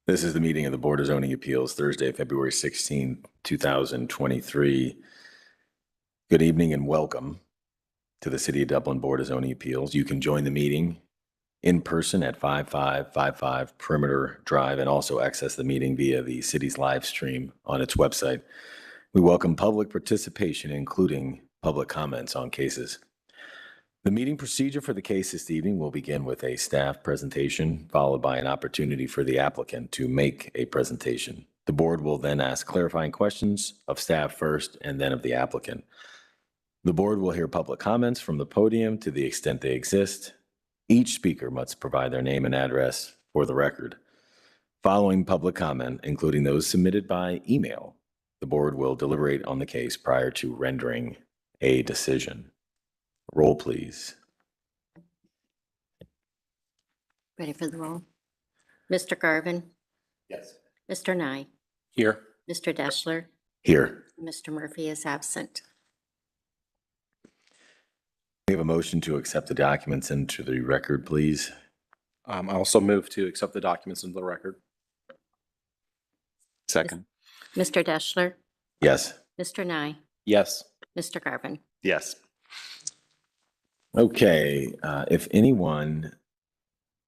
This is the meeting of the Board of Zoning Appeals, Thursday, February 16, 2023. Good evening and welcome to the City of Dublin Board of Zoning Appeals. You can join the meeting in person at 5555 Perimeter Drive and also access the meeting via the city's live stream on its website. We welcome public participation, including public comments on cases. The meeting procedure for the case this evening will begin with a staff presentation, followed by an opportunity for the applicant to make a presentation. The board will then ask clarifying questions of staff first and then of the applicant. The board will hear public comments from the podium to the extent they exist. Each speaker must provide their name and address for the record. Following public comment, including those submitted by email, the board will deliberate on the case prior to rendering a decision. Roll, please. Ready for the roll? Mr. Garvin? Yes. Mr. Nye? Here. Mr. Deschler? Here. Mr. Murphy is absent. We have a motion to accept the documents into the record, please. I also move to accept the documents into the record. Second. Mr. Deschler? Yes. Mr. Nye? Yes. Mr. Garvin? Yes. Okay, if anyone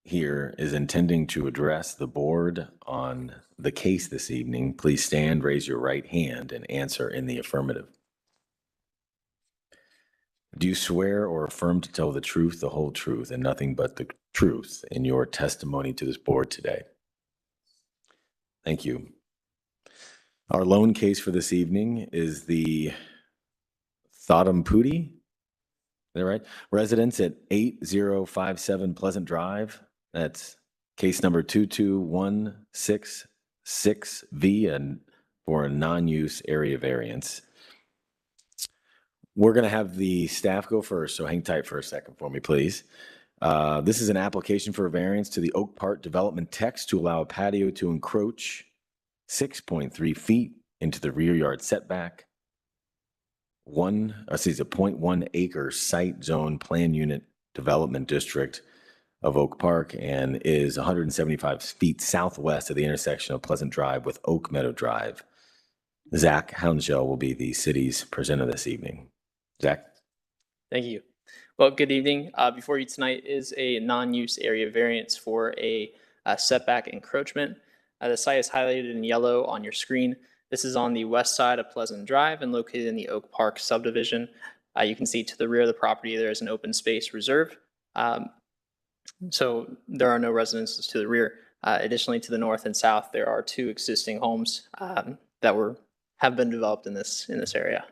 here is intending to address the board on the case this evening, please stand, raise your right hand, and answer in the affirmative. Do you swear or affirm to tell the truth, the whole truth, and nothing but the truth in your testimony to this board today? Thank you. Our lone case for this evening is the Thothampudi, is that right? Residents at 8057 Pleasant Drive. That's case number 22166V and for a non-use area variance. We're going to have the staff go first, so hang tight for a second for me, please. This is an application for a variance to the Oak Park development text to allow a patio to encroach 6.3 feet into the rear yard setback. 0.1 acre site zone plan unit development district of Oak Park and is 175 feet southwest of the intersection of Pleasant Drive with Oak Meadow Drive. Zach Hounshell will be the city's presenter this evening. Zach. Thank you. Well, good evening. Before you tonight is a non-use area variance for a setback encroachment. The site is highlighted in yellow on your screen. This is on the west side of Pleasant Drive and located in the Oak Park subdivision. You can see to the rear of the property there is an open space reserve. So there are no residences to the rear. Additionally, to the north and south, there are two existing homes that have been developed in this area.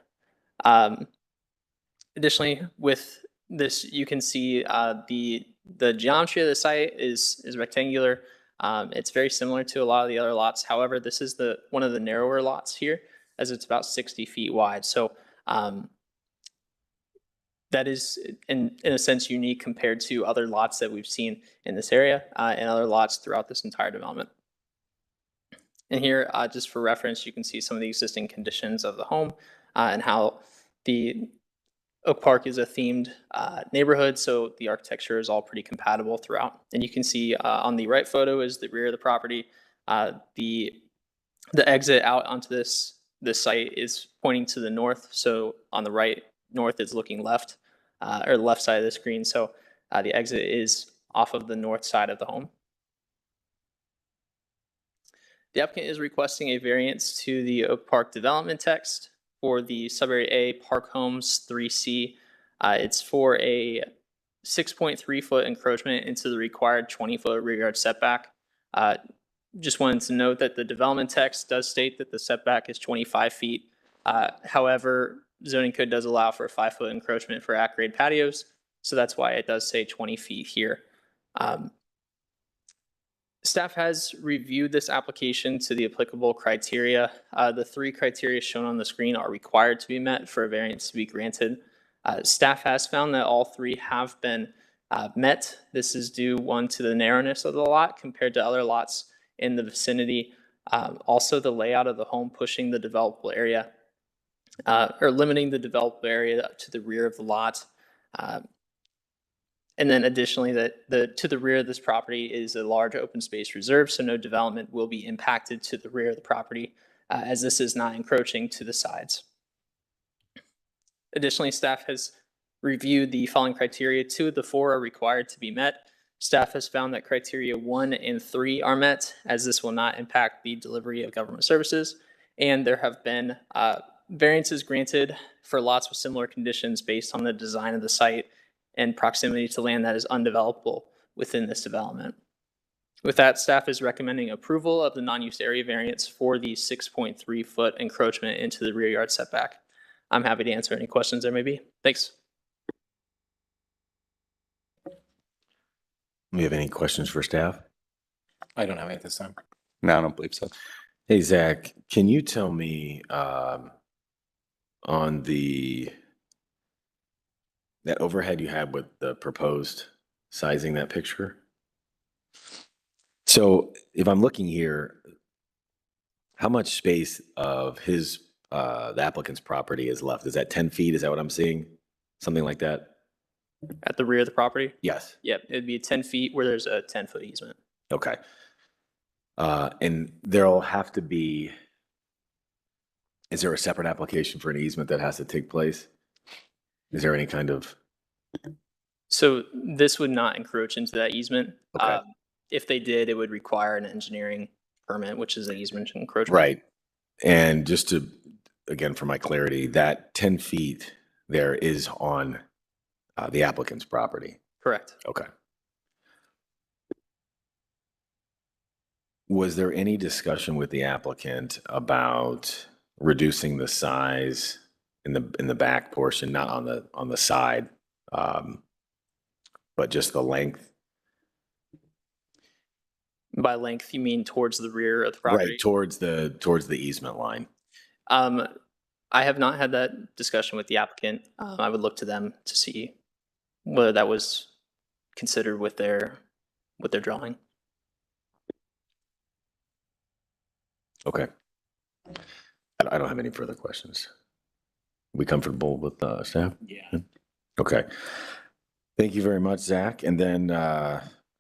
Additionally, with this, you can see the geometry of the site is rectangular. It's very similar to a lot of the other lots. However, this is one of the narrower lots here, as it's about 60 feet wide. So that is, in a sense, unique compared to other lots that we've seen in this area and other lots throughout this entire development. And here, just for reference, you can see some of the existing conditions of the home and how the Oak Park is a themed neighborhood, so the architecture is all pretty compatible throughout. And you can see on the right photo is the rear of the property. The exit out onto this site is pointing to the north. So on the right, north is looking left, or the left side of the screen. So the exit is off of the north side of the home. The applicant is requesting a variance to the Oak Park development text for the Subarea A Park Homes 3C. It's for a 6.3 foot encroachment into the required 20-foot rear yard setback. Just wanted to note that the development text does state that the setback is 25 feet. However, zoning code does allow for a 5-foot encroachment for at-grade patios, so that's why it does say 20 feet here. Staff has reviewed this application to the applicable criteria. The 3 criteria shown on the screen are required to be met for a variance to be granted. Staff has found that all 3 have been met. This is due, 1, to the narrowness of the lot compared to other lots in the vicinity. Also, the layout of the home pushing the developable area or limiting the developable area to the rear of the lot. And then additionally, to the rear of this property is a large open space reserve, so no development will be impacted to the rear of the property, as this is not encroaching to the sides. Additionally, staff has reviewed the following criteria. 2 of the 4 are required to be met. Staff has found that criteria 1 and 3 are met, as this will not impact the delivery of government services. And there have been variances granted for lots with similar conditions based on the design of the site and proximity to land that is undevelopable within this development. With that, staff is recommending approval of the non-use area variance for the 6.3-foot encroachment into the rear yard setback. I'm happy to answer any questions there may be. Thanks. We have any questions for staff? I don't have any at this time. No, I don't believe so. Hey, Zach, can you tell me on that overhead you had with the proposed sizing, that picture? So if I'm looking here, how much space of the applicant's property is left? Is that 10 feet? Is that what I'm seeing? Something like that? At the rear of the property? Yes. Yep, it'd be 10 feet where there's a 10-foot easement. Okay. And there'll have to be, is there a separate application for an easement that has to take place? Is there any kind of, So this would not encroach into that easement. Okay. If they did, it would require an engineering permit, which is an easement encroachment. right? And just to, again, for my clarity, that 10 feet there is on the applicant's property. Correct. Okay. Was there any discussion with the applicant about reducing the size in the back portion, not on the side, but just the length? By length, you mean towards the rear of the property? Right, towards the easement line. I have not had that discussion with the applicant. I would look to them to see whether that was considered with their drawing. Okay. I don't have any further questions. We comfortable with staff? Yeah. Okay. Thank you very much, Zach. And then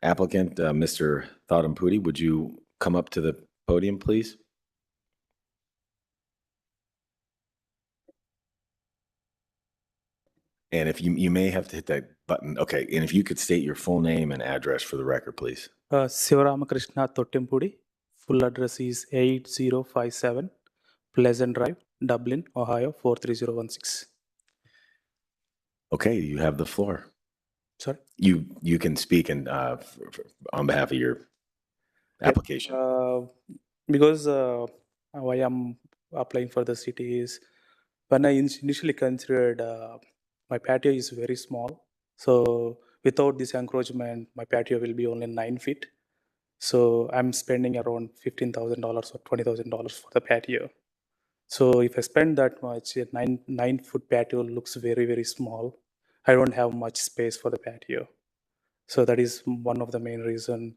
applicant, Mr. Thadampudi, would you come up to the podium, please? And if you may have to hit that button. Okay. And if you could state your full name and address for the record, please. Sivaramakrishna Tottimpudi. Full address is 8057 Pleasant Drive, Dublin, Ohio 43016. Okay, you have the floor. Sorry. You can speak and on behalf of your application. Because why I'm applying for the city is when I initially considered my patio is very small. So without this encroachment, my patio will be only 9 feet. So I'm spending around $15,000 or $20,000 for the patio. So if I spend that much, a 9-foot patio looks very, very small. I don't have much space for the patio. So that is one of the main reasons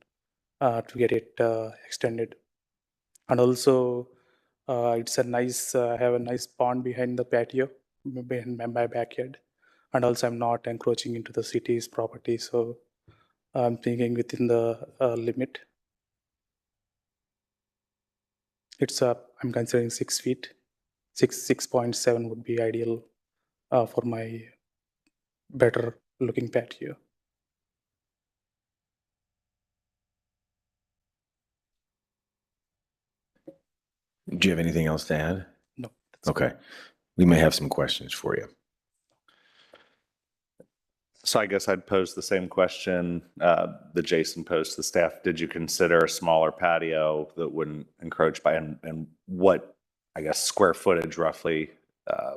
to get it extended. And also, it's a nice, I have a nice pond behind the patio, behind my backyard. And also I'm not encroaching into the city's property. So I'm thinking within the limit. It's I'm considering 6 feet. 6.7 would be ideal for my better looking patio. Do you have anything else to add? No. Okay. We may have some questions for you. So I guess I'd pose the same question that Jason posed to the staff. Did you consider a smaller patio that wouldn't encroach by, and what, I guess, square footage roughly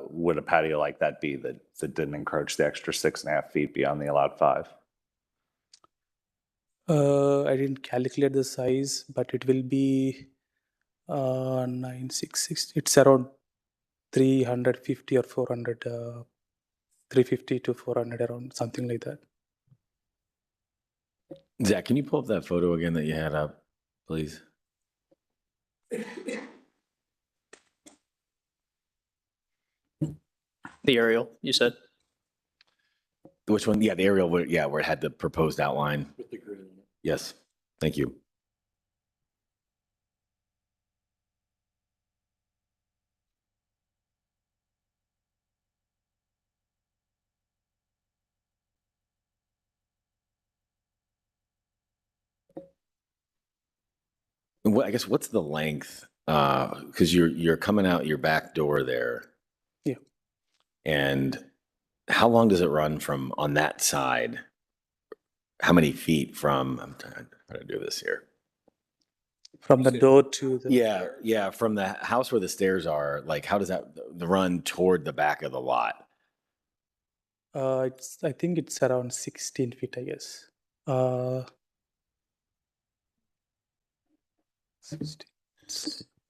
would a patio like that be that didn't encroach the extra 6.5 feet beyond the allowed 5? I didn't calculate the size, but it will be 966. It's around 350 or 400, 350 to 400, around something like that. Zach, can you pull up that photo again that you had up, please? The aerial, you said? Which one? Yeah, the aerial, where it had the proposed outline. With the green. Yes, thank you. And what, I guess, what's the length? Because you're coming out your back door there. Yeah. And how long does it run from on that side? How many feet from? I'm trying to do this here. From the door to the. Yeah, from the house where the stairs are. Like, how does that the run toward the back of the lot? I think it's around 16 feet, I guess. 16.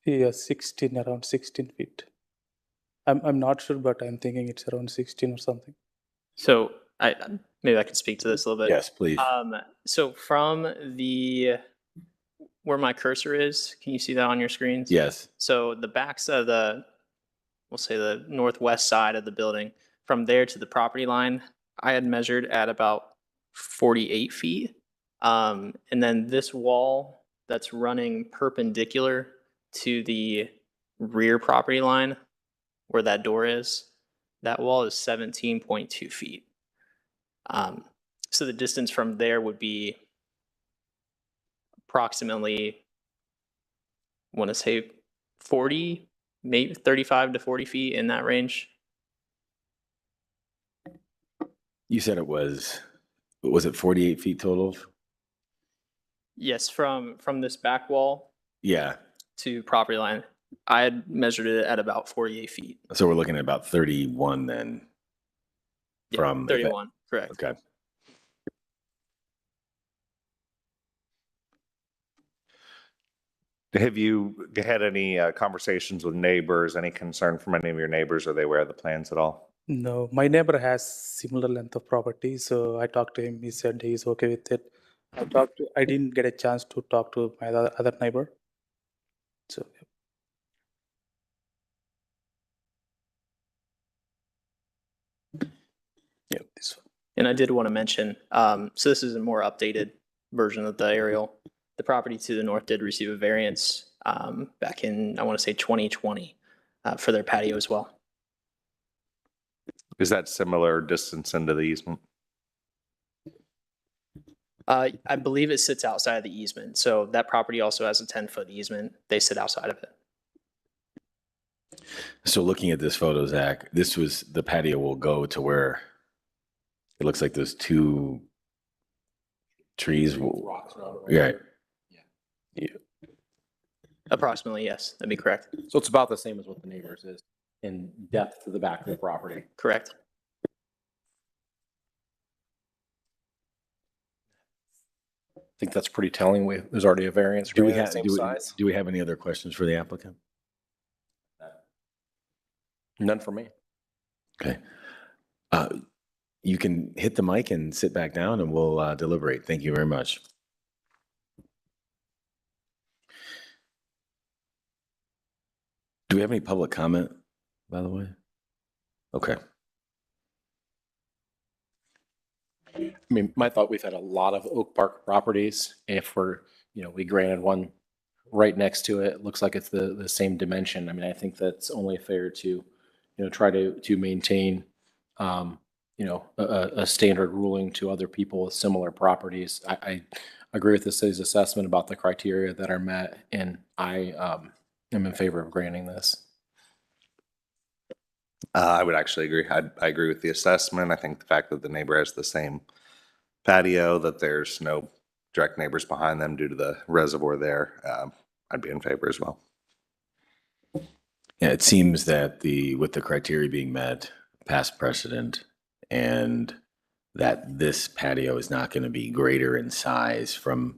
Yeah, 16, around 16 feet. I'm not sure, but I'm thinking it's around 16 or something. So maybe I could speak to this a little bit. Yes, please. So from where my cursor is, can you see that on your screens? Yes. So the backs of we'll say the northwest side of the building, from there to the property line, I had measured at about 48 feet. And then this wall that's running perpendicular to the rear property line, where that door is, that wall is 17.2 feet. So the distance from there would be approximately, I want to say 40, maybe 35 to 40 feet, in that range. You said it was it 48 feet total? Yes, from this back wall Yeah. to property line, I had measured it at about 48 feet. So we're looking at about 31 then. Yeah, From 31, correct. Okay. Have you had any conversations with neighbors? Any concern from any of your neighbors? Are they aware of the plans at all? No, my neighbor has similar length of property, so I talked to him. He said he's okay with it. I didn't get a chance to talk to my other neighbor. So yeah, this one. And I did want to mention, so this is a more updated version of the aerial. The property to the north did receive a variance back in, I want to say 2020, for their patio as well. Is that similar distance into the easement? I believe it sits outside of the easement. So that property also has a 10-foot easement. They sit outside of it. So looking at this photo, Zach, the patio will go to where it looks like those two trees. Rocks around it. Right. Approximately, yes, that'd be correct. So it's about the same as what the neighbors is in depth to the back of the property. Correct. I think that's pretty telling. There's already a variance. Do we granted, have same size. do we have any other questions for the applicant? None for me. Okay. You can hit the mic and sit back down and we'll deliberate. Thank you very much. Do we have any public comment, by the way? Okay. I mean, my thought, we've had a lot of Oak Park properties. If we granted one right next to it, it looks like it's the same dimension. I mean, I think that's only fair to, try to maintain, a standard ruling to other people with similar properties. I agree with the city's assessment about the criteria that are met, and I am in favor of granting this. I would actually agree. I agree with the assessment. I think the fact that the neighbor has the same patio, that there's no direct neighbors behind them due to the reservoir there, I'd be in favor as well. Yeah, it seems that with the criteria being met, past precedent, and that this patio is not going to be greater in size from,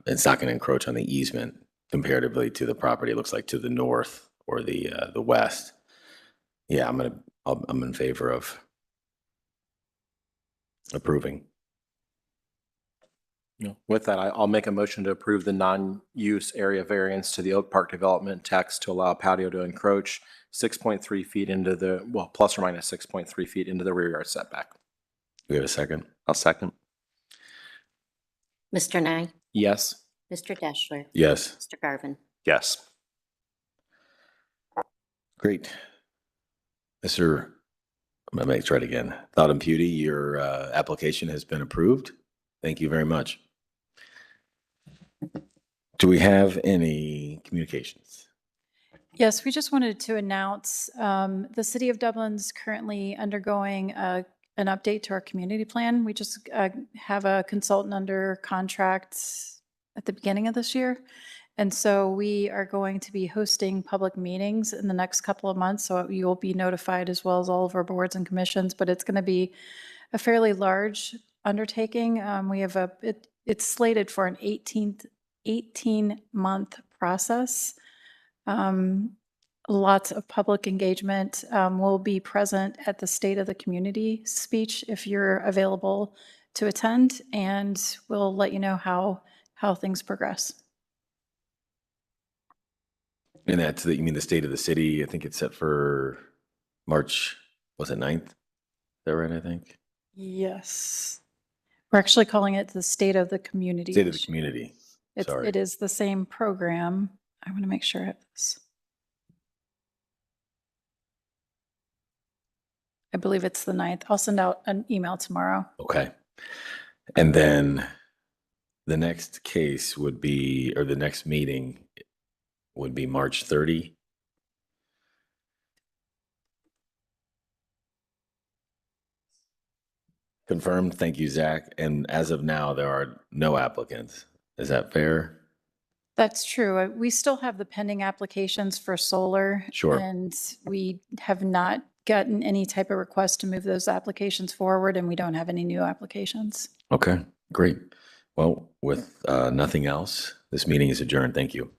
it's not going to encroach on the easement comparatively to the property, it looks like to the north or the west. Yeah, I'm in favor of approving. With that, I'll make a motion to approve the non-use area variance to the Oak Park development text to allow patio to encroach 6.3 feet into plus or minus 6.3 feet into the rear yard setback. we have a second? I'll second. Mr. Nye, Yes. Mr. Deschler, Yes. Mr. Garvin. Yes. Great. Mr. I'm going to try it again. Thoughtum Pewdy, your application has been approved. Thank you very much. Do we have any communications? Yes, we just wanted to announce, the City of Dublin's currently undergoing an update to our community plan. We just have a consultant under contract at the beginning of this year. And so we are going to be hosting public meetings in the next couple of months. So you will be notified as well as all of our boards and commissions, but it's going to be a fairly large undertaking. We have it's slated for an 18-month process. Lots of public engagement. We'll be present at the State of the Community speech if you're available to attend, and we'll let you know how things progress. And that's you mean the state of the city? I think it's set for March, was it 9th? Is that right, I think? Yes. We're actually calling it the State of the Community. State of the community. Sorry. It is the same program. I want to make sure I have this. I believe it's the 9th. I'll send out an email tomorrow. Okay. And then the next case would be, or the next meeting would be March 30. Confirmed. Thank you, Zach. And as of now, there are no applicants. Is that fair? That's true. We still have the pending applications for solar. Sure. And we have not gotten any type of request to move those applications forward, and we don't have any new applications. Okay, great. Well, with nothing else, this meeting is adjourned. Thank you.